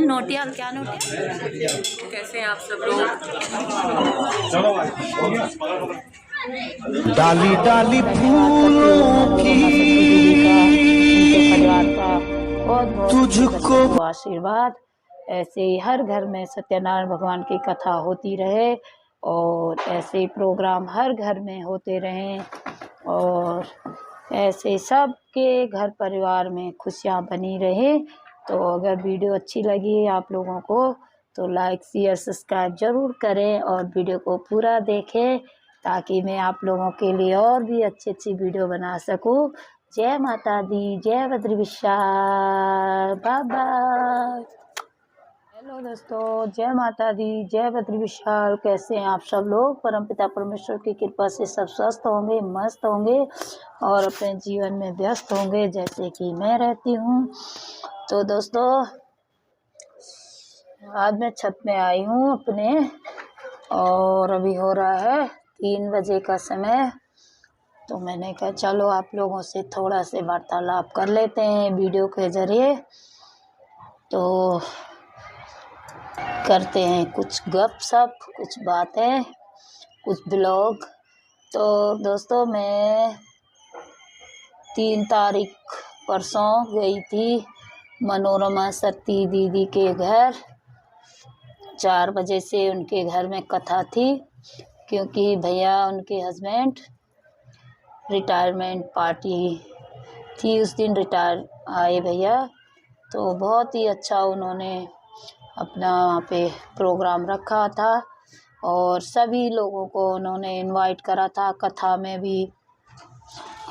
नोटियाल क्या नोटियाल? कैसे हैं आप सब लोग? डाली डाली फूलों की उनके परिवार का बहुत तुझको बहुत आशीर्वाद। ऐसे ही हर घर में सत्यनारायण भगवान की कथा होती रहे और ऐसे ही प्रोग्राम हर घर में होते रहें और ऐसे सबके घर परिवार में खुशियाँ बनी रहे। तो अगर वीडियो अच्छी लगी आप लोगों को तो लाइक शेयर सब्सक्राइब ज़रूर करें और वीडियो को पूरा देखें ताकि मैं आप लोगों के लिए और भी अच्छी वीडियो बना सकूं। जय माता दी, जय Badri Vishal, bye bye. Hello दोस्तों, जय माता दी, जय बद्री विशाल। कैसे हैं आप सब लोग? परमपिता परमेश्वर की कृपा से सब स्वस्थ होंगे, मस्त होंगे और अपने जीवन में व्यस्त होंगे जैसे कि मैं रहती हूँ। तो दोस्तों आज मैं छत में आई हूँ अपने और अभी हो रहा है 3 बजे का समय। तो मैंने कहा चलो आप लोगों से थोड़ा से वार्तालाप कर लेते हैं वीडियो के ज़रिए। तो करते हैं कुछ गपशप, कुछ बातें, कुछ ब्लॉग। तो दोस्तों मैं 3 तारीख परसों गई थी मनोरमा सती दीदी के घर। 4 बजे से उनके घर में कथा थी क्योंकि भैया उनके हस्बैंड रिटायरमेंट पार्टी थी, उस दिन रिटायर आए भैया। तो बहुत ही अच्छा उन्होंने अपना वहाँ पे प्रोग्राम रखा था और सभी लोगों को उन्होंने इनवाइट करा था कथा में भी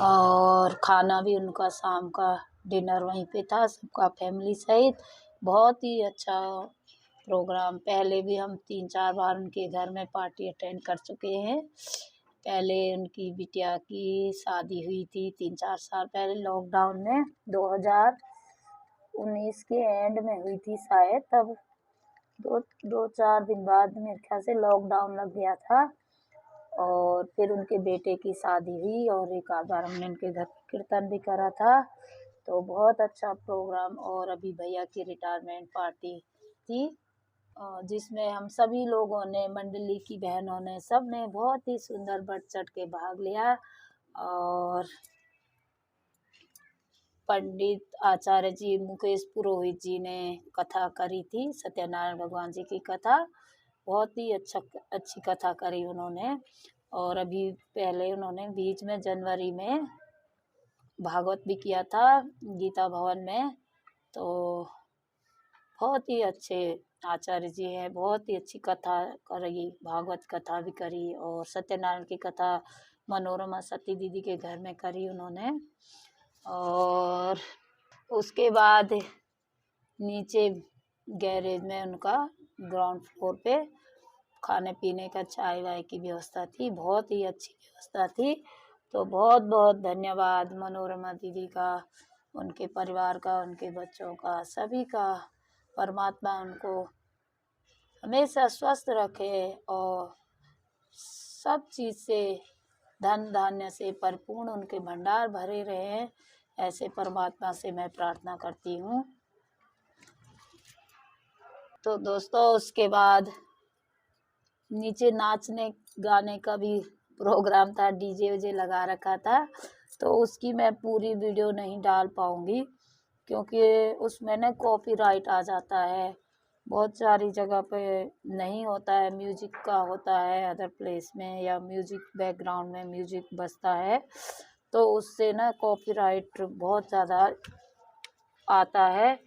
और खाना भी उनका शाम का डिनर वहीं पे था सबका फैमिली सहित। बहुत ही अच्छा प्रोग्राम। पहले भी हम 3-4 बार उनके घर में पार्टी अटेंड कर चुके हैं। पहले उनकी बिटिया की शादी हुई थी 3-4 साल पहले लॉकडाउन में, 2019 के एंड में हुई थी शायद। तब 2-4 दिन बाद मेरे ख्याल से लॉकडाउन लग गया था और फिर उनके बेटे की शादी हुई और एक आध बार हमने उनके घर कीर्तन भी करा था। तो बहुत अच्छा प्रोग्राम। और अभी भैया की रिटायरमेंट पार्टी थी जिसमें हम सभी लोगों ने, मंडली की बहनों ने, सब ने बहुत ही सुंदर बढ़ चढ़ के भाग लिया और पंडित आचार्य जी मुकेश पुरोहित जी ने कथा करी थी, सत्यनारायण भगवान जी की कथा। बहुत ही अच्छी कथा करी उन्होंने। और अभी पहले उन्होंने बीच में जनवरी में भागवत भी किया था गीता भवन में। तो बहुत ही अच्छे आचार्य जी हैं, बहुत ही अच्छी कथा करी, भागवत कथा भी करी और सत्यनारायण की कथा मनोरमा सती दीदी के घर में करी उन्होंने। और उसके बाद नीचे गैरेज में उनका ग्राउंड फ्लोर पे खाने पीने का चाय वाय की व्यवस्था थी, बहुत ही अच्छी व्यवस्था थी। तो बहुत बहुत धन्यवाद मनोरमा दीदी का, उनके परिवार का, उनके बच्चों का, सभी का। परमात्मा उनको हमेशा स्वस्थ रखे और सब चीज़ से, धन धान्य से परिपूर्ण उनके भंडार भरे रहे, ऐसे परमात्मा से मैं प्रार्थना करती हूँ। तो दोस्तों उसके बाद नीचे नाचने गाने का भी प्रोग्राम था, डीजे वीजे लगा रखा था। तो उसकी मैं पूरी वीडियो नहीं डाल पाऊँगी क्योंकि उसमें ना कॉपीराइट आ जाता है। बहुत सारी जगह पे नहीं होता है, म्यूजिक का होता है अदर प्लेस में, या म्यूजिक बैकग्राउंड में म्यूजिक बजता है तो उससे ना कॉपीराइट बहुत ज़्यादा आता है।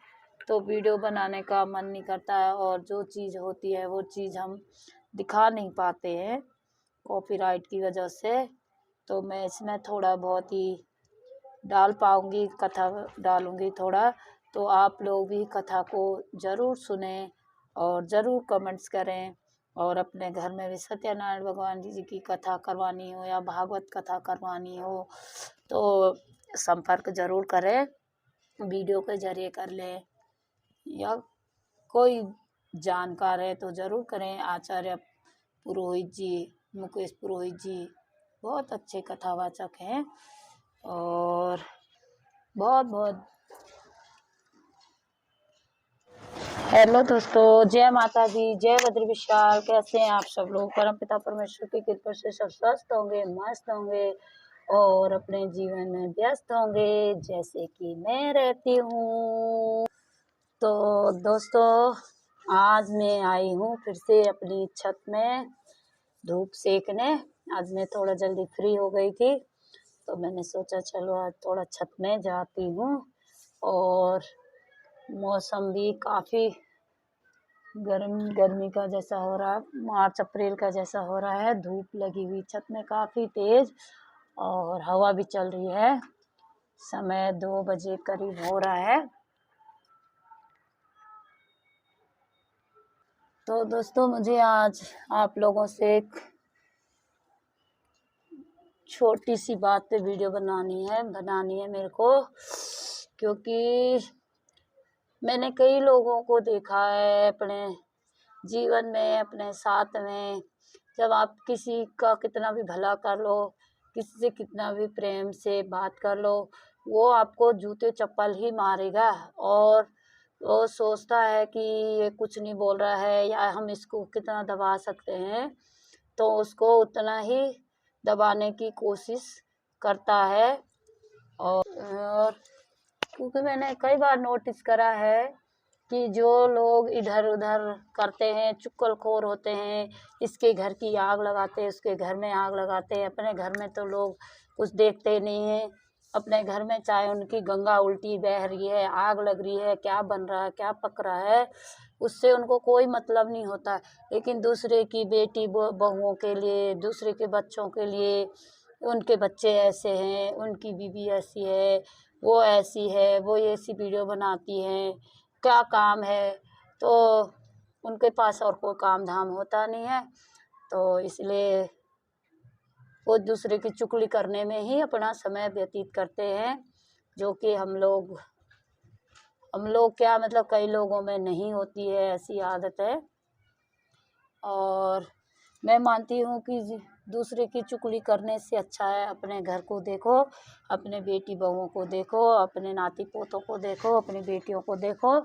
तो वीडियो बनाने का मन नहीं करता है और जो चीज़ होती है वो चीज़ हम दिखा नहीं पाते हैं कॉपीराइट की वजह से। तो मैं इसमें थोड़ा बहुत ही डाल पाऊँगी, कथा डालूँगी थोड़ा। तो आप लोग भी कथा को ज़रूर सुने और ज़रूर कमेंट्स करें। और अपने घर में भी सत्यनारायण भगवान जी की कथा करवानी हो या भागवत कथा करवानी हो तो संपर्क ज़रूर करें, वीडियो के ज़रिए कर लें या कोई जानकार है तो ज़रूर करें। आचार्य पुरोहित जी, मुकेश पुरोहित जी बहुत अच्छे कथावाचक हैं और बहुत बहुत हेलो दोस्तों, जय माता दी, जय बद्री विशाल। कैसे हैं आप सब लोग? परमपिता परमेश्वर की कृपा से सब स्वस्थ होंगे, मस्त होंगे और अपने जीवन में व्यस्त होंगे जैसे कि मैं रहती हूँ। तो दोस्तों, आज मैं आई हूँ फिर से अपनी छत में धूप सेकने। आज मैं थोड़ा जल्दी फ्री हो गई थी तो मैंने सोचा चलो आज थोड़ा छत में जाती हूँ। और मौसम भी काफ़ी गर्मी का जैसा हो रहा है, मार्च अप्रैल का जैसा हो रहा है। धूप लगी हुई छत में काफ़ी तेज़ और हवा भी चल रही है। समय 2 बजे करीब हो रहा है। तो दोस्तों, मुझे आज आप लोगों से एक छोटी सी बात पे वीडियो बनानी है मेरे को, क्योंकि मैंने कई लोगों को देखा है अपने जीवन में, अपने साथ में। जब आप किसी का कितना भी भला कर लो, किसी से कितना भी प्रेम से बात कर लो, वो आपको जूते चप्पल ही मारेगा और वो सोचता है कि ये कुछ नहीं बोल रहा है या हम इसको कितना दबा सकते हैं, तो उसको उतना ही दबाने की कोशिश करता है। और क्योंकि मैंने कई बार नोटिस करा है कि जो लोग इधर उधर करते हैं, चुगलखोर होते हैं, इसके घर की आग लगाते हैं, उसके घर में आग लगाते हैं, अपने घर में तो लोग कुछ देखते नहीं हैं। अपने घर में चाहे उनकी गंगा उल्टी बह रही है, आग लग रही है, क्या बन रहा है, क्या पक रहा है, उससे उनको कोई मतलब नहीं होता। लेकिन दूसरे की बेटी बहुओं के लिए, दूसरे के बच्चों के लिए, उनके बच्चे ऐसे हैं, उनकी बीवी ऐसी है, वो ऐसी है, वो ऐसी वीडियो बनाती हैं, क्या काम है। तो उनके पास और कोई काम धाम होता नहीं है, तो इसलिए वो दूसरे की चुगली करने में ही अपना समय व्यतीत करते हैं, जो कि हम लोग क्या मतलब कई लोगों में नहीं होती है ऐसी आदत है। और मैं मानती हूँ कि दूसरे की चुगली करने से अच्छा है अपने घर को देखो, अपने बेटी बहुओं को देखो, अपने नाती पोतों को देखो, अपनी बेटियों को देखो।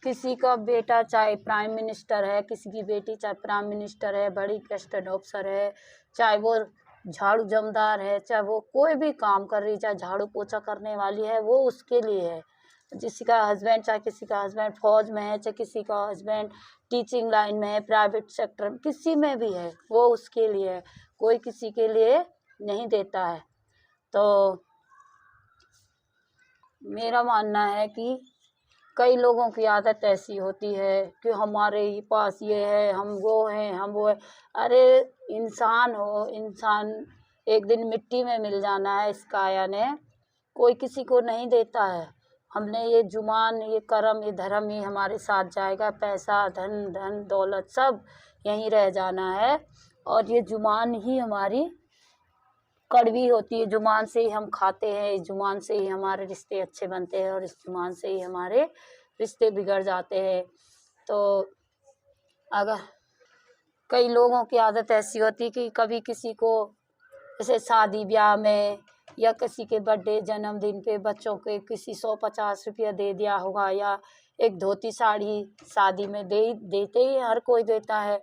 किसी का बेटा चाहे प्राइम मिनिस्टर है, किसी की बेटी चाहे प्राइम मिनिस्टर है, बड़ी गेस्टेड ऑफिसर है, चाहे वो झाड़ू जमदार है, चाहे वो कोई भी काम कर रही, चाहे झाड़ू पोछा करने वाली है, वो उसके लिए है। किसी का हस्बैंड, चाहे किसी का हस्बैंड फौज में है, चाहे किसी का हस्बैंड टीचिंग लाइन में है, प्राइवेट सेक्टर में, किसी में भी है, वो उसके लिए है। कोई किसी के लिए नहीं देता है। तो मेरा मानना है कि कई लोगों की आदत ऐसी होती है कि हमारे ही पास ये है, हम वो हैं, हम वो है। अरे इंसान हो, इंसान एक दिन मिट्टी में मिल जाना है इस काया ने, कोई किसी को नहीं देता है। हमने ये जुबान, ये कर्म, ये धर्म ही हमारे साथ जाएगा। पैसा, धन धन दौलत सब यहीं रह जाना है और ये जुबान ही हमारी कड़वी होती है। जुबान से ही हम खाते हैं, इस जुबान से ही हमारे रिश्ते अच्छे बनते हैं और इस जुबान से ही हमारे रिश्ते बिगड़ जाते हैं। तो अगर कई लोगों की आदत ऐसी होती है कि कभी किसी को जैसे शादी ब्याह में या किसी के बर्थडे जन्मदिन पे बच्चों के किसी 150 रुपया दे दिया होगा, या एक धोती साड़ी शादी में देते ही हर कोई देता है।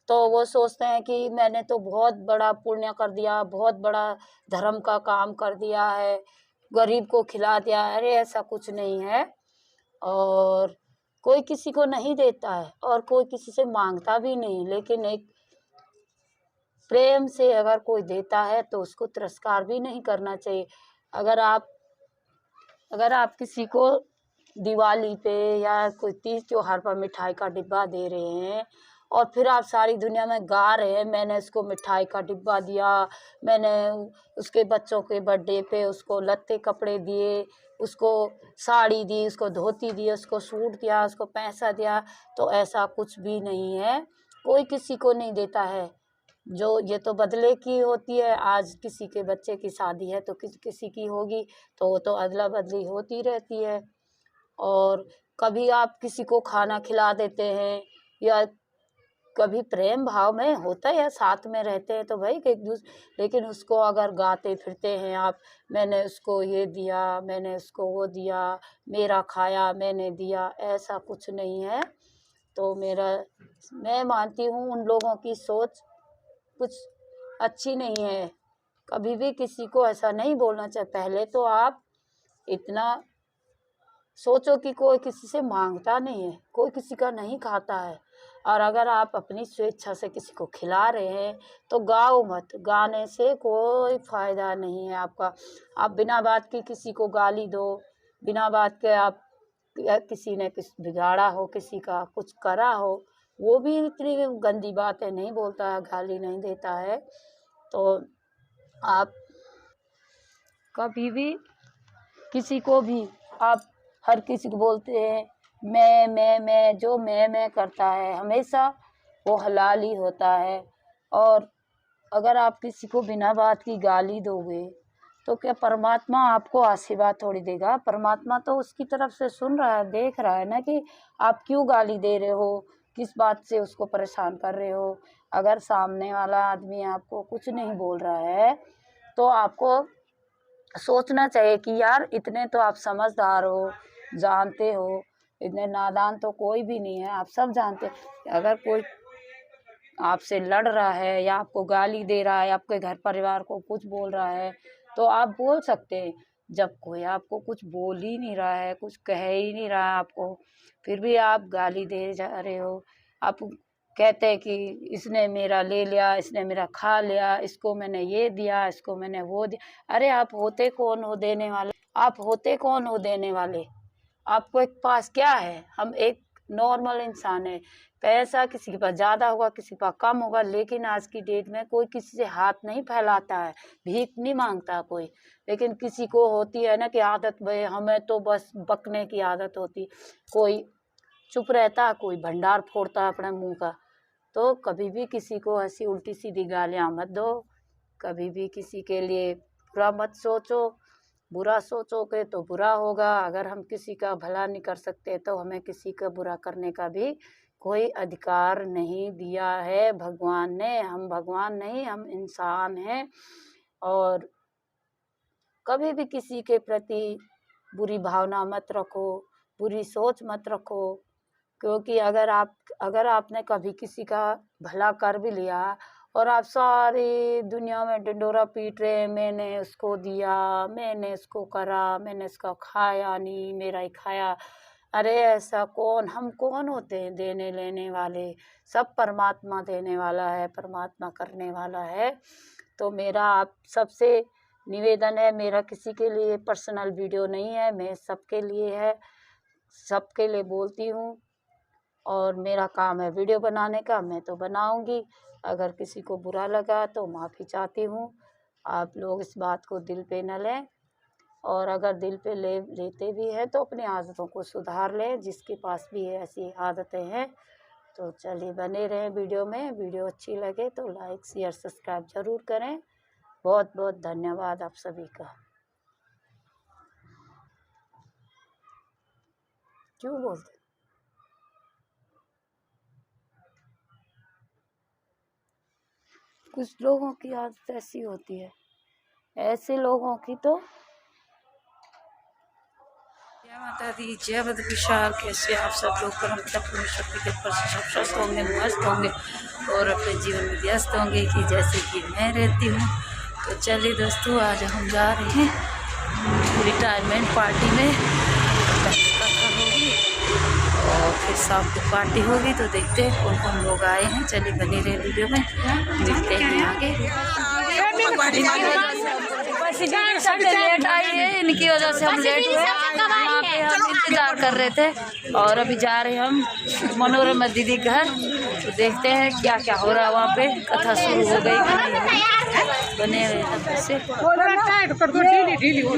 तो वो सोचते हैं कि मैंने तो बहुत बड़ा पुण्य कर दिया, बहुत बड़ा धर्म का काम कर दिया है, गरीब को खिला दिया। अरे ऐसा कुछ नहीं है। और कोई किसी को नहीं देता है और कोई किसी से मांगता भी नहीं, लेकिन एक प्रेम से अगर कोई देता है तो उसको तिरस्कार भी नहीं करना चाहिए। अगर आप किसी को दिवाली पे या कोई तीज त्योहार पर मिठाई का डिब्बा दे रहे हैं और फिर आप सारी दुनिया में गा रहे हैं, मैंने उसको मिठाई का डिब्बा दिया, मैंने उसके बच्चों के बर्थडे पे उसको लत्ते कपड़े दिए, उसको साड़ी दी, उसको धोती दी, उसको सूट दिया, उसको पैसा दिया, तो ऐसा कुछ भी नहीं है। कोई किसी को नहीं देता है। जो ये तो बदले की होती है। आज किसी के बच्चे की शादी है तो किसी की होगी, तो वो तो अदला बदली होती रहती है। और कभी आप किसी को खाना खिला देते हैं या कभी प्रेम भाव में होता है, साथ में रहते हैं तो भाई एक दूसरे, लेकिन उसको अगर गाते फिरते हैं आप, मैंने उसको ये दिया, मैंने उसको वो दिया, मेरा खाया मैंने दिया, ऐसा कुछ नहीं है। तो मैं मानती हूँ उन लोगों की सोच कुछ अच्छी नहीं है। कभी भी किसी को ऐसा नहीं बोलना चाहिए। पहले तो आप इतना सोचो कि कोई किसी से मांगता नहीं है, कोई किसी का नहीं खाता है, और अगर आप अपनी स्वेच्छा से किसी को खिला रहे हैं तो गाओ मत। गाने से कोई फ़ायदा नहीं है आपका। आप बिना बात की किसी को गाली दो, बिना बात के आप किसी ने कुछ बिगाड़ा हो, किसी का कुछ करा हो, वो भी इतनी गंदी बात है, नहीं बोलता है, गाली नहीं देता है। तो आप कभी भी किसी को भी आप हर किसी को बोलते हैं मैं, जो मैं करता है हमेशा वो हलाल ही होता है। और अगर आप किसी को बिना बात की गाली दोगे तो क्या परमात्मा आपको आशीर्वाद थोड़ी देगा? परमात्मा तो उसकी तरफ से सुन रहा है, देख रहा है ना कि आप क्यों गाली दे रहे हो, किस बात से उसको परेशान कर रहे हो। अगर सामने वाला आदमी आपको कुछ नहीं बोल रहा है तो आपको सोचना चाहिए कि यार इतने तो आप समझदार हो, जानते हो, इतने नादान तो कोई भी नहीं है, आप सब जानते हैं। अगर कोई आपसे लड़ रहा है या आपको गाली दे रहा है, आपके घर परिवार को कुछ बोल रहा है, तो आप बोल सकते हैं। जब कोई आपको कुछ बोल ही नहीं रहा है, कुछ कह ही नहीं रहा है आपको, फिर भी आप गाली दे जा रहे हो। आप कहते हैं कि इसने मेरा ले लिया, इसने मेरा खा लिया, इसको मैंने ये दिया, इसको मैंने वो दिया। अरे आप होते कौन हो देने वाले? आप होते कौन हो देने वाले? आपको एक पास क्या है? हम एक नॉर्मल इंसान है। पैसा किसी के पास ज़्यादा होगा, किसी के पास कम होगा, लेकिन आज की डेट में कोई किसी से हाथ नहीं फैलाता है, भीख नहीं मांगता कोई। लेकिन किसी को होती है ना कि आदत, भाई हमें तो बस बकने की आदत होती। कोई चुप रहता, कोई भंडार फोड़ता है अपने मुंह का। तो कभी भी किसी को ऐसी उल्टी सीधी गालियाँ मत दो, कभी भी किसी के लिए बुरा मत सोचो। बुरा सोचोगे तो बुरा होगा। अगर हम किसी का भला नहीं कर सकते तो हमें किसी का बुरा करने का भी कोई अधिकार नहीं दिया है भगवान ने। हम भगवान नहीं, हम इंसान हैं। और कभी भी किसी के प्रति बुरी भावना मत रखो, बुरी सोच मत रखो। क्योंकि अगर आपने कभी किसी का भला कर भी लिया और आप सारी दुनिया में ढिंढोरा पीट रहे हैं, मैंने उसको दिया, मैंने उसको करा, मैंने उसका खाया नहीं, मेरा ही खाया। अरे ऐसा कौन, हम कौन होते हैं देने लेने वाले? सब परमात्मा देने वाला है, परमात्मा करने वाला है। तो मेरा आप सबसे निवेदन है, मेरा किसी के लिए पर्सनल वीडियो नहीं है, मैं सबके लिए है, सबके लिए बोलती हूँ। और मेरा काम है वीडियो बनाने का, मैं तो बनाऊंगी। अगर किसी को बुरा लगा तो माफ़ी चाहती हूँ। आप लोग इस बात को दिल पे न लें, और अगर दिल पे लेते भी हैं तो अपनी आदतों को सुधार लें, जिसके पास भी ऐसी आदतें हैं। तो चलिए बने रहें वीडियो में। वीडियो अच्छी लगे तो लाइक शेयर सब्सक्राइब ज़रूर करें। बहुत बहुत धन्यवाद आप सभी का। क्यों बोलते? कुछ लोगों की आदत ऐसी होती है, ऐसे लोगों की तो। जय माता दी, जय बद विशाल। कैसे आप सब लोग परम पिता परमेश्वर की कृपा से सब स्वस्थ होंगे, मस्त होंगे और अपने जीवन में व्यस्त होंगे कि जैसे कि मैं रहती हूँ। तो चलिए दोस्तों, आज हम जा रहे हैं रिटायरमेंट पार्टी में। पहले कथा होगी और फिर शाम को पार्टी होगी। तो देखते हैं कौन कौन लोग आए हैं। चलिए बने रहे वीडियो में, मिलते हैं आगे। सबसे लेट आई है, इनकी वजह से हम लेट हुए। वहाँ पे हम इंतजार कर रहे थे और अभी जा रहे हैं हम मनोरमा दीदी घर। तो देखते हैं क्या क्या हो रहा है वहाँ पे। कथा शुरू हो गई, बने हुए से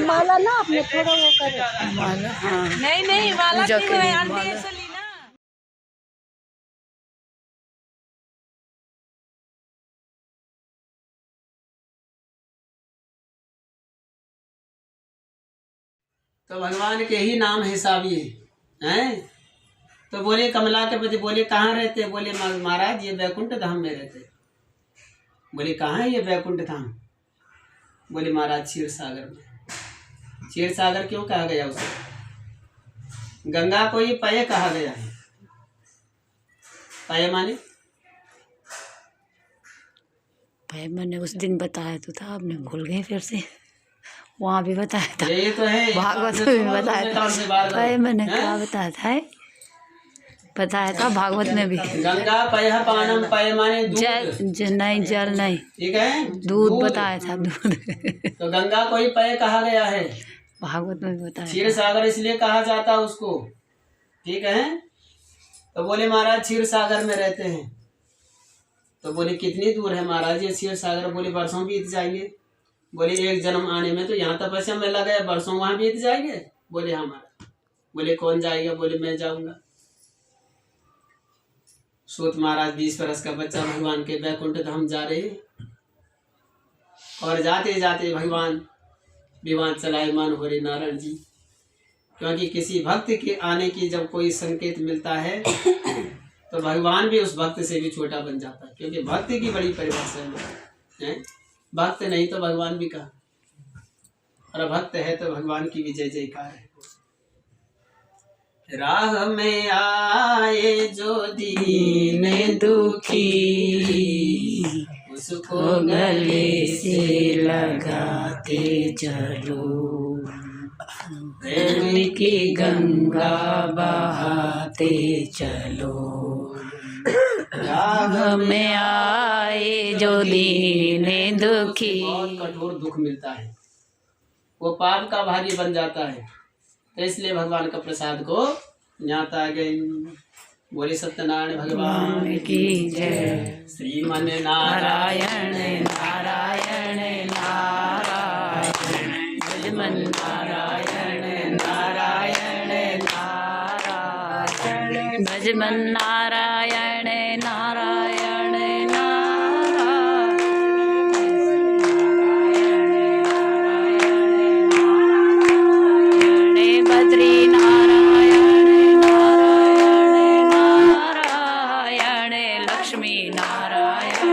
माला ना अपने थोड़ा वो कर, माला, हाँ नहीं माला पूजा के लिए माला। तो भगवान के ही नाम हिसाबिए हैं। तो बोले कमला के पति बोले कहाँ रहते? बोले महाराज ये वैकुंठ धाम में रहते। बोले कहाँ है ये वैकुंठ धाम? बोले महाराज क्षीर सागर में। क्षीर सागर क्यों कहा गया उसे? गंगा को ही पय कहा गया है। पय माने मैंने उस दिन बताया तो था, आपने भूल गए फिर से। वहाँ भी बताया था, ये तो है भागवत में भी बताया था। मैंने क्या बताया था? बताया था भागवत में भी। गंगा पय पानम, पय माने दूध। जल नहीं, जल नहीं, ठीक है, दूध बताया था, दूध। तो गंगा को ही पय कहा गया है। भागवत में भी बताया। क्षीर सागर इसलिए कहा जाता है उसको, ठीक है। तो बोले महाराज क्षीर सागर में रहते हैं। तो बोले कितनी दूर है महाराज ये क्षीर सागर? बोले वर्षों बीत जाएंगे। बोले एक जन्म आने में तो यहाँ तपस्या में लगा है, वर्षों वहां बीत जाएंगे। बोले हाँ महाराज। बोले कौन जाएगा? बोले मैं जाऊंगा। सूत महाराज 20 वर्ष का बच्चा भगवान के वैकुंठ धाम जा रहे, और जाते जाते भगवान विमान चलायमान हो रहे नारायण जी। क्योंकि किसी भक्त के आने की जब कोई संकेत मिलता है तो भगवान भी उस भक्त से भी छोटा बन जाता है। क्योंकि भक्त की बड़ी परिभाषा है, भक्त नहीं तो भगवान भी कहा, और भक्त है तो भगवान की भी जय जयकार है। राह में आए जो दीन दुखी, उसको गले से लगाते चलो, प्रेम की गंगा बहाते चलो। राह में आए जो दीन दुखी, बहुत कठोर दुख मिलता है, वो पाप का भागी बन जाता है। तो इसलिए भगवान का प्रसाद को न्याता गई। बोले सत्यनारायण भगवान की जय। श्रीमन नारायण नारायण नारायण, भजमन नारायण नारायण नारायण, भजमन नारायण नारायण नारायण। बद्री नारायण नारायण नारायण, लक्ष्मी नारायण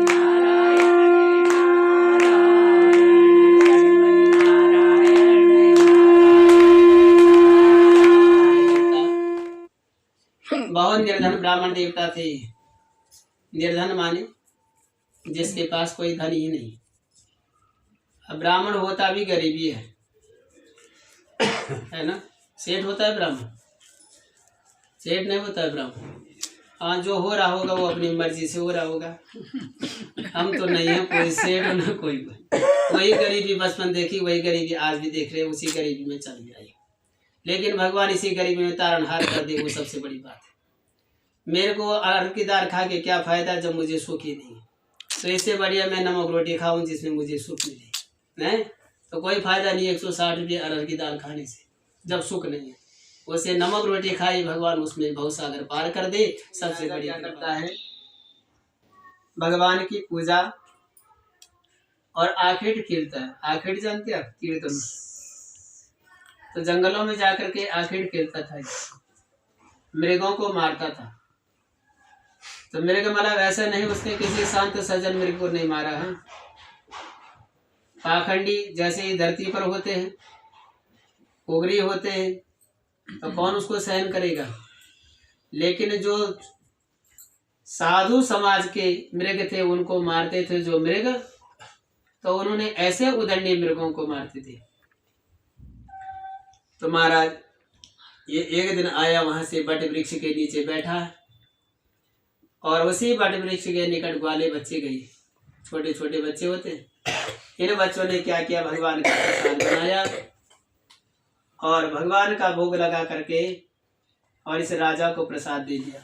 नारायण नारायण। बहुत निर्धन ब्राह्मण देवता थे। निर्धन माने जिसके पास कोई धन ही नहीं। अब ब्राह्मण होता भी गरीबी है ना। सेठ होता है ब्राह्मण? सेठ नहीं होता है ब्राह्मण। हाँ, जो हो रहा होगा वो अपनी मर्जी से हो रहा होगा। हम तो नहीं है कोई सेठ ना कोई। वही गरीबी बचपन देखी, वही गरीबी आज भी देख रहे, उसी गरीबी में चल गया। लेकिन भगवान इसी गरीबी में तारणहार कर दे, वो सबसे बड़ी बात है। मेरे को अर्घीदार खा के क्या फायदा जब मुझे सुख ही नहीं। तो इससे बढ़िया मैं नमक रोटी खाऊं जिसमें मुझे सुख मिले। नहीं तो कोई फायदा नहीं 160 रुपये अरहर की दाल खाने से, जब सुख नहीं है। उसे नमक रोटी खाई, भगवान उसमें भवसागर पार कर दे। सबसे बढ़िया करता है भगवान की पूजा और आखिर कीर्तन। आखिर जानते हैं कीर्तन? तो जंगलों में जाकर के आखिर खेलता था, मृगों को मारता था। तो मृग मतलब ऐसा नहीं उसने किसी शांत सज्जन मृग को नहीं मारा है। पाखंडी जैसे ही धरती पर होते हैं, उगरी होते हैं, तो कौन उसको सहन करेगा। लेकिन जो साधु समाज के मृग थे उनको मारते थे जो मृग, तो उन्होंने ऐसे उदंडी मृगों को मारते थे। तो महाराज ये एक दिन आया, वहां से बट वृक्ष के नीचे बैठा, और उसी बट वृक्ष के निकट ग्वाले बच्चे गए। छोटे छोटे बच्चे होते, इन बच्चों ने क्या किया, भगवान का प्रसाद बनाया और भगवान का भोग लगा करके और इस राजा को प्रसाद दे दिया।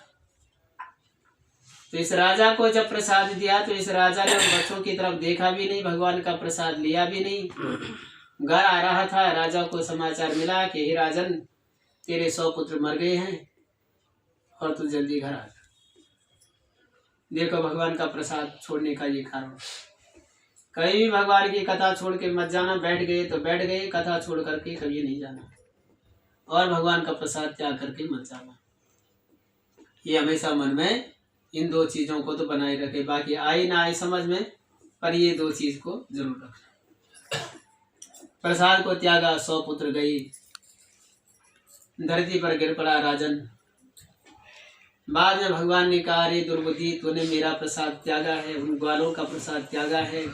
तो इस राजा को जब प्रसाद दिया तो इस राजा ने बच्चों की तरफ देखा भी नहीं, भगवान का प्रसाद लिया भी नहीं। घर आ रहा था, राजा को समाचार मिला कि हे राजन, तेरे 100 पुत्र मर गए हैं और तू जल्दी घर आ। देखो भगवान का प्रसाद छोड़ने का ये कारण। कहीं भी भगवान की कथा छोड़ के मत जाना। बैठ गए तो बैठ गए, कथा छोड़ करके कभी नहीं जाना, और भगवान का प्रसाद त्याग करके मत जाना। ये हमेशा मन में इन 2 चीज़ों को तो बनाए रखे, बाकी आए ना आए समझ में, पर ये 2 चीज़ को जरूर रखना। प्रसाद को त्यागा 100 पुत्र गई, धरती पर गिर पड़ा राजन। बाद में भगवान ने कहा, अरे दुर्बुद्धि, तूने मेरा प्रसाद त्यागा है, उन ग्वालों का प्रसाद त्यागा है,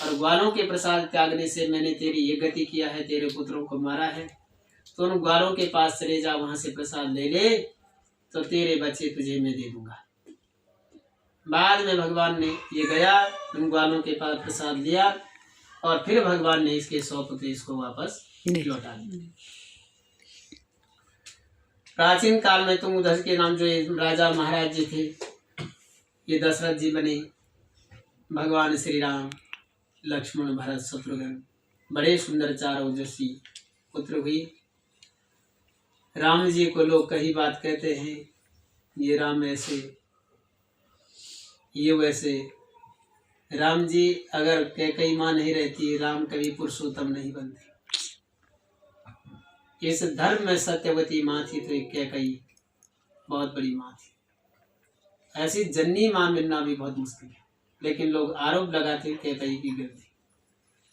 और ग्वालों के प्रसाद त्यागने से मैंने तेरी ये गति किया है, तेरे पुत्रों को मारा है। तो उन ग्वालों के पास चले जा, वहां से प्रसाद ले ले, तो तेरे बच्चे तुझे मैं दे दूंगा। बाद में भगवान ने ये गया, उन ग्वालों के पास प्रसाद लिया, और फिर भगवान ने इसके 100 पुत्र इसको वापस लौटा दिए। प्राचीन काल में तुम उधर के नाम जो राजा महाराज जी थे, ये दशरथ जी बने, भगवान श्री राम, लक्ष्मण, भरत, शत्रुघ्न, बड़े सुंदर 4 ओजस्वी पुत्र हुए। राम जी को लोग कई बात कहते हैं, ये राम ऐसे, ये वैसे। राम जी अगर कैकई माँ नहीं रहती, राम कभी पुरुषोत्तम नहीं बनते। इस धर्म में सत्यवती माँ थी, तो कैकई बहुत बड़ी माँ थी। ऐसी जन्नी माँ मिलना भी बहुत मुश्किल है, लेकिन लोग आरोप लगाते कैकई की गिरती।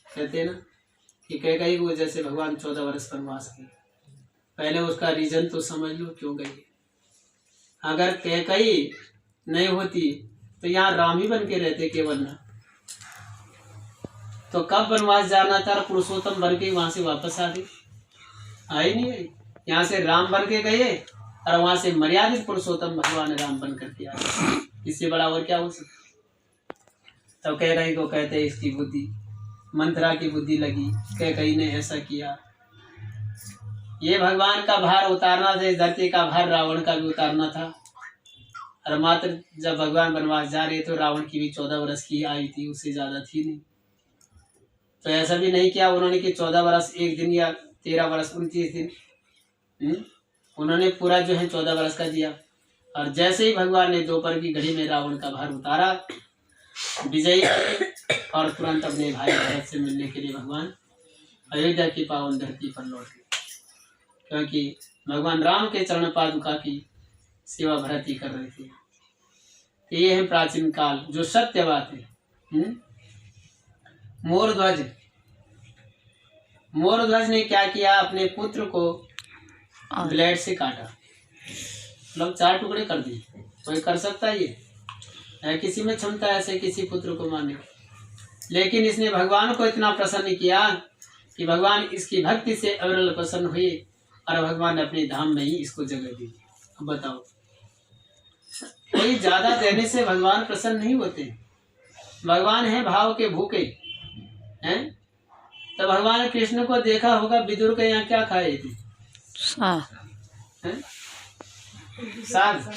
कहते ना कि कैकई को जैसे भगवान 14 वर्ष वनवास किए, पहले उसका रीजन तो समझ लो क्यों गई। अगर कैकई नहीं होती तो यहाँ राम ही बन के रहते केवल ना, तो कब वनवास जाना था, पुरुषोत्तम बन के वहां से वापस आ गए, आई नहीं आई। यहाँ से राम बन के गए, और वहां से मर्यादित पुरुषोत्तम भगवान राम बन करके आए। इससे बड़ा और क्या हो सकता। तो कैकई को कहते इसकी बुद्धि, मंत्रा की बुद्धि लगी, कैकई ने ऐसा किया। ये भगवान का भार उतारना था, धरती का भार रावण का भी उतारना था। और मात्र जब भगवान वनवास जा रहे तो रावण की भी 14 वर्ष की आयु थी, उससे ज्यादा थी नहीं। तो ऐसा भी नहीं किया उन्होंने कि 14 वर्ष 1 दिन या 13 वर्ष 29 दिन, उन्होंने पूरा जो है 14 वर्ष का दिया। और जैसे ही भगवान ने दोपहर की घड़ी में रावण का भार उतारा, विजयी, और तुरंत अपने भाई भरत से मिलने के लिए भगवान अयोध्या की पावन धरती पर लौट गए, क्योंकि भगवान राम के चरण पादुका की सेवा भरत ही कर रहे थे। तो ये है प्राचीन काल जो सत्य बात है। मोरध्वज, मोरध्वज ने क्या किया, अपने पुत्र को ब्लेड से काटा, मतलब 4 टुकड़े कर दिए। कोई कर सकता है ये? है किसी में क्षमता ऐसे किसी पुत्र को मारने? लेकिन इसने भगवान को इतना प्रसन्न किया कि भगवान इसकी भक्ति से अविरल प्रसन्न हुए, और भगवान ने अपने धाम में ही इसको जगह दी। अब बताओ, कोई ज्यादा देने से भगवान प्रसन्न नहीं होते। भगवान है भाव के भूखे हैं। तो भगवान कृष्ण को देखा होगा, विदुर के यहाँ क्या खाए थे? साग,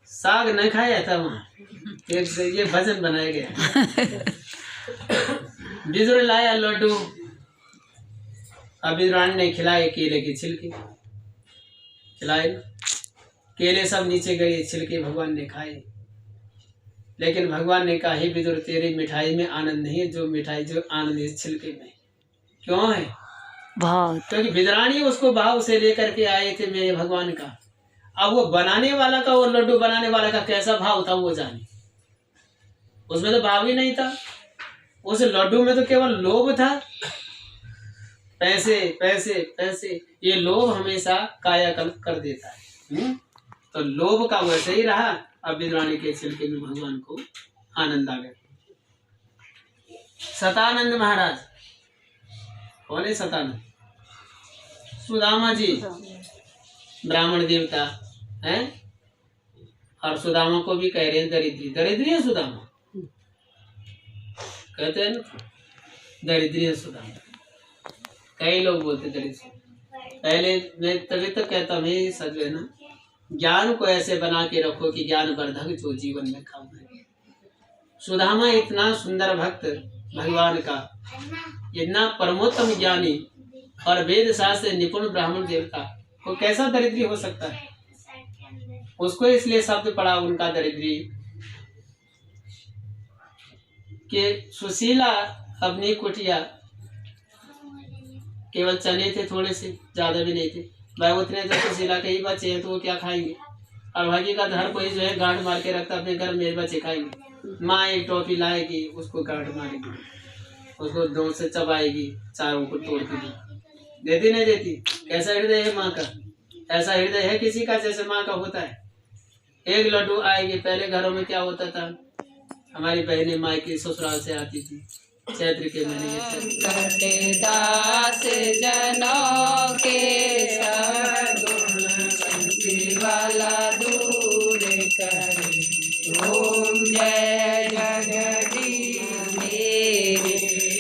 साग नहीं खाया था वहाँ, एक ये भजन बनाया गया। विदुर लाया लड्डू, अब विदुरानी ने खिलाए केले के छिलके, खिलाए केले सब नीचे गए, छिलके भगवान ने खाए। लेकिन भगवान ने कहा, हे विदुर, तेरी मिठाई में आनंद नहीं है, जो मिठाई जो आनंद इस छिलके में। क्यों है? भाव, क्योंकि विदुरानी उसको भाव से लेकर के आए थे मेरे भगवान का। अब वो बनाने वाला का, वो लड्डू बनाने वाला का कैसा भाव था वो जाने। उसमें तो भाव ही नहीं था, उस लड्डू में तो केवल लोभ था। पैसे पैसे पैसे, ये लोभ हमेशा कायाकल्प कर देता है। तो लोभ का वैसे ही रहा। अब विदुरानी के छिलके में भगवान को आनंद आ गया। सतानंद महाराज, कौन है सतानंद? सुदामा जी, ब्राह्मण देवता हैं, और सुदामा को भी कह रहे हैं दरिद्री। दरिद्री है सुदामा, कहते हैं ना, दरिद्री है सुदामा। कई लोग बोलते दरिद्र। पहले मैं तभी तो कहता हूँ, सच है ना, ज्ञान को ऐसे बना के रखो कि ज्ञान वर्धक जो जीवन में काम है। सुदामा इतना सुंदर भक्त भगवान का, इतना परमोत्तम ज्ञानी और वेद शास्त्र निपुण ब्राह्मण देवता, वो कैसा दरिद्री हो सकता है? उसको इसलिए शब्द पड़ा उनका दरिद्री कि सुशीला अपनी कुटिया, केवल चने थे थोड़े से, ज्यादा भी नहीं थे भाई। उतने तो सुशीला के ही बच्चे हैं, तो वो क्या खाएंगे? और हकीकत हर कोई जो है गांठ मार के रखता अपने घर, मेरे बच्चे खाएंगे। माँ एक टॉफी लाएगी, उसको गांठ मारेगी, उसको दो से चबाएगी, चारों को तोड़ के देती नहीं देती। कैसा हृदय है माँ का? ऐसा हृदय है किसी का जैसे माँ का होता है। एक लड्डू आएगी। पहले घरों में क्या होता था, हमारी बहनें माँ की ससुराल से आती थी चैत्र के महीने में, दास जनों के वाला दूर करे। ओम जय जगदीश मेरे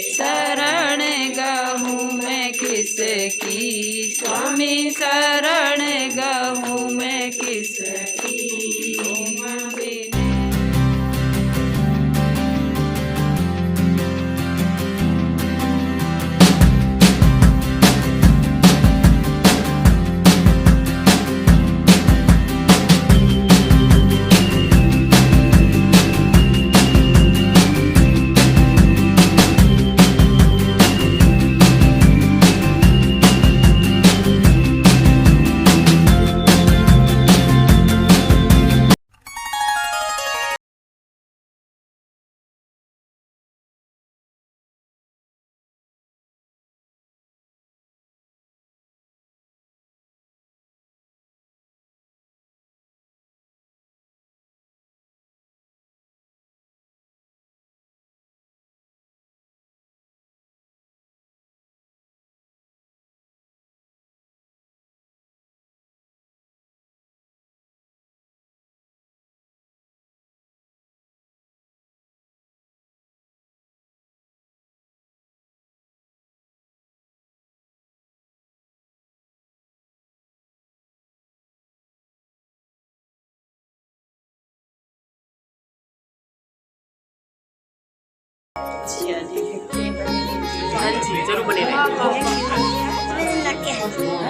शरण गहूँ मैं किसकी, स्वामी शरण गहूँ मैं किसकी।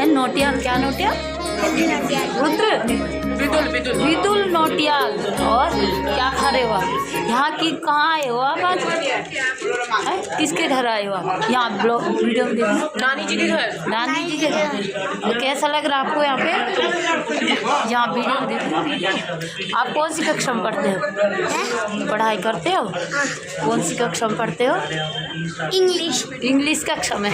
नोटियाल, क्या नोटियाल? रुद्र विदुल नोटियाल। और क्या खड़े हुआ यहाँ की, कहाँ आए हो आप आज? किसके घर आए हो आप? यहाँ ब्लॉग वीडियो में देखो, नानी जी के घर। नानी जी के घर। कैसा लग रहा है आपको यहाँ पे? यहाँ वीडियो में देखो। आप कौन सी कक्षा में पढ़ते हो? पढ़ाई करते हो? कौन सी कक्षा में पढ़ते हो? इंग्लिश कक्षा में।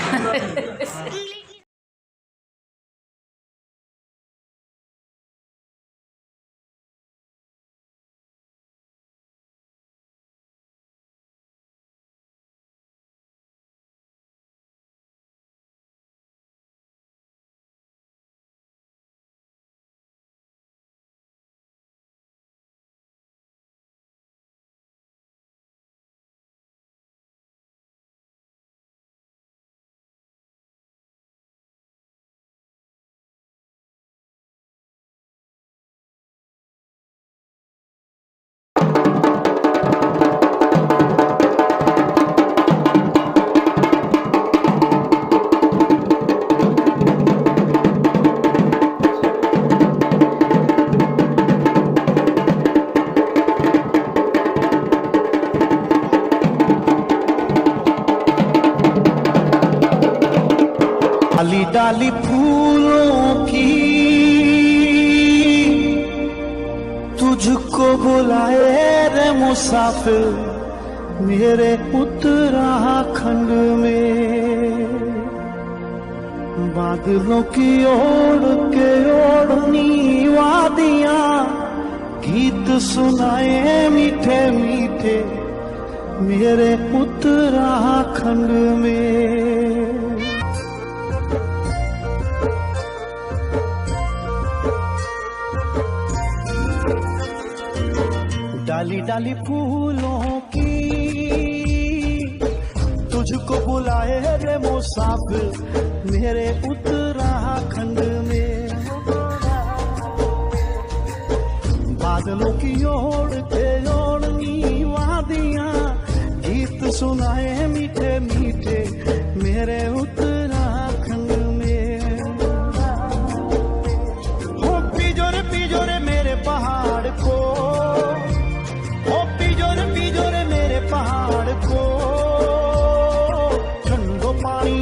डाली डाली फूलों की तुझको बुलाए रे मुसाफिर मेरे उत्तराखंड में। बादलों की ओढ़ के ओढ़नी वादियां गीत सुनाए मीठे मीठे मेरे उत्तराखंड में। डाली डाली फूलों की तुझको बुलाए रे मुसाफिर मेरे उत्तराखंड में। बादलों की ओढ़ के ओढ़नी वादियां गीत सुनाए मीठे मीठे मेरे उत्तराखंड में। हो पिजोरे मेरे पहाड़ को, पिजोरे मेरे पहाड़ को ठंडो पानी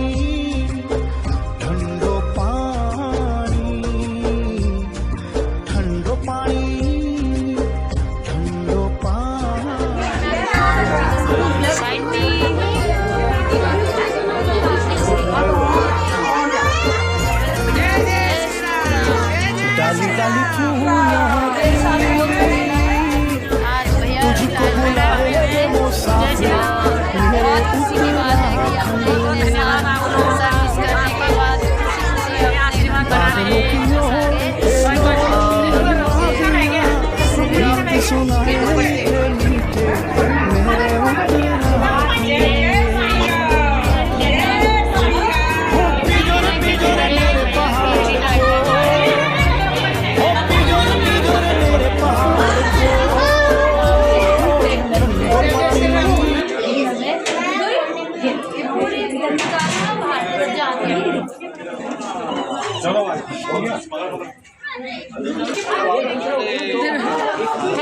ठंडो पानी ठंडो पानी वाली तू यहाँ आज भैया बहुत खुशी की बात है कि अपने इतने साल सर्विस करने के बाद खुशी खुशी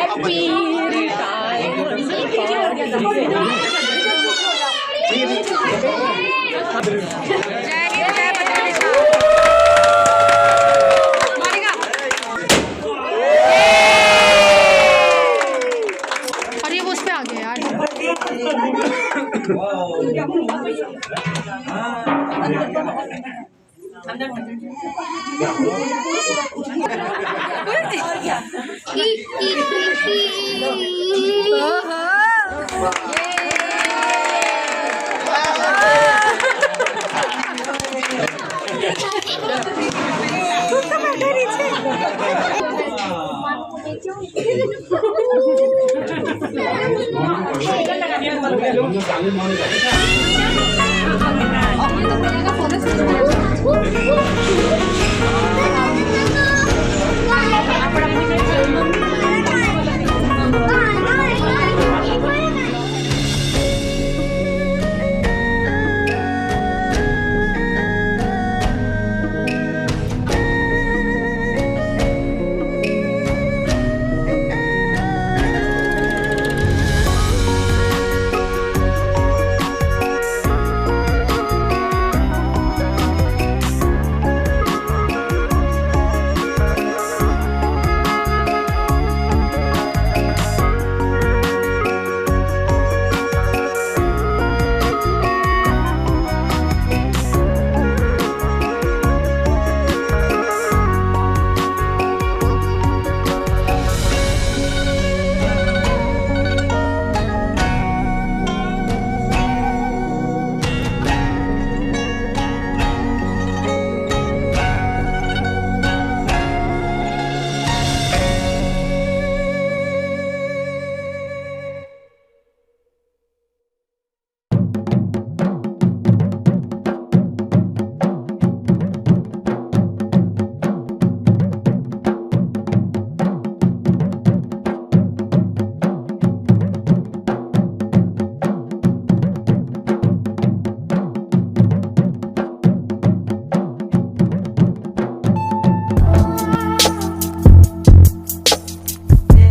अपने और ये वो उस पे आ गया यार।